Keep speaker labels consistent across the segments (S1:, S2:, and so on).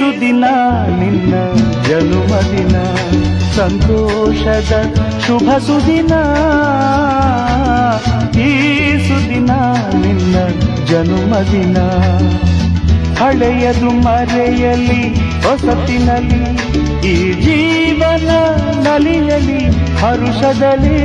S1: ಸುದಿನ ನಿನ್ನ ಜನುಮದಿನ ಸಂತೋಷದ ಶುಭ ಸುದಿನ ಈ ಸುದಿನ ನಿನ್ನ ಜನುಮದಿನ ಹಳೆಯದು ಮರೆಯಲಿ ಹೊಸತಿನಲ್ಲಿ ಈ ಜೀವನ ನಲಿಯಲಿ ಹರುಷದಲ್ಲಿ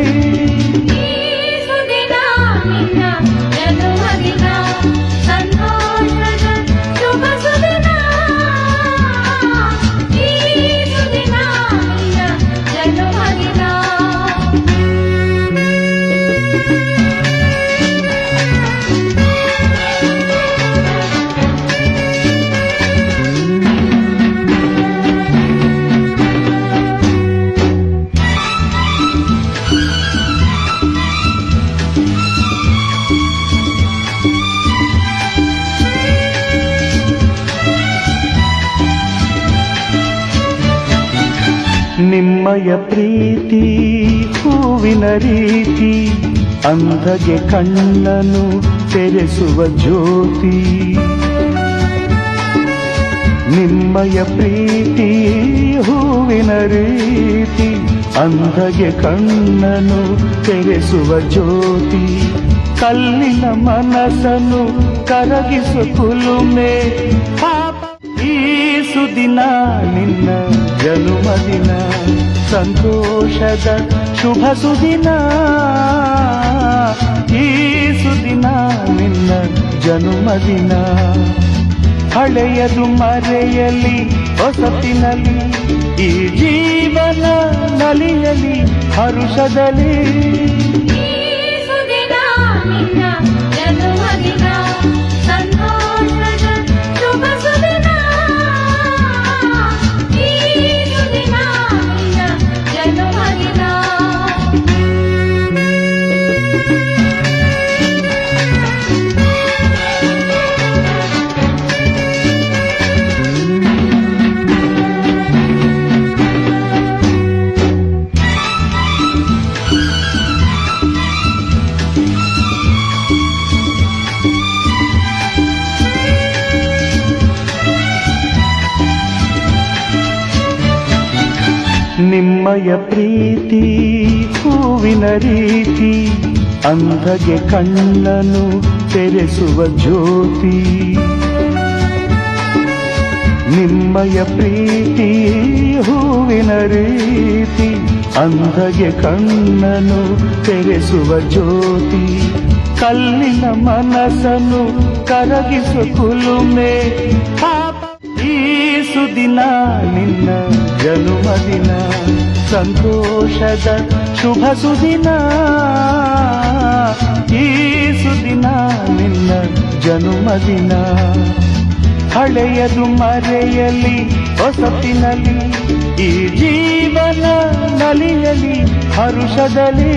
S1: ನಿಮ್ಮಯ ಪ್ರೀತಿ ಹೂವಿನ ರೀತಿ ಅಂಧಗೆ ಕಣ್ಣನು ತೆರೆಸುವ ಜ್ಯೋತಿ ನಿಮ್ಮಯ ಪ್ರೀತಿ ಹೂವಿನ ರೀತಿ ಅಂಧಗೆ ಕಣ್ಣನು ತೆರೆಸುವ ಜ್ಯೋತಿ ಕಲ್ಲಿನ ಮನಸ್ಸನ್ನು ಕರಗಿಸು ಕುಲುಮೆ ಈ ಸುದಿನ ನಿನ್ನ ಜನುಮದಿನ ಸಂತೋಷದ ಶುಭ ಸುದಿನ ಈ ಸುದಿನ ನಿನ್ನ ಜನುಮದಿನ ಹಳೆಯದು ಮರೆಯಲಿ ಹೊಸತಿನಲ್ಲಿ ಈ ಜೀವನ ನಲಿಯಲಿ ಹರುಷದಲ್ಲಿ ನಿಮ್ಮಯ ಪ್ರೀತಿ ಹೂವಿನ ರೀತಿ ಅಂಧಗೆ ಕಣ್ಣನು ತೆರೆಸುವ ಜ್ಯೋತಿ ನಿಮ್ಮಯ ಪ್ರೀತಿ ಹೂವಿನ ರೀತಿ ಅಂಧಗೆ ಕಣ್ಣನು ತೆರೆಸುವ ಜ್ಯೋತಿ ಕಲ್ಲಿನ ಮನಸ್ಸನ್ನು ಕರಗಿಸು ಕುಲುಮೆ ಈ ಸುದಿನ ನಿನ್ನ ಜನುಮದಿನ ಸಂತೋಷದ ಶುಭ ಸುದಿನ ಈ ಸುದಿನ ನಿನ್ನ ಜನುಮದಿನ ಹಳೆಯದು ಮರೆಯಲಿ ಹೊಸತಿನಲ್ಲಿ ಈ ಜೀವನ ನಲಿಯಲಿ ಹರುಷದಲ್ಲಿ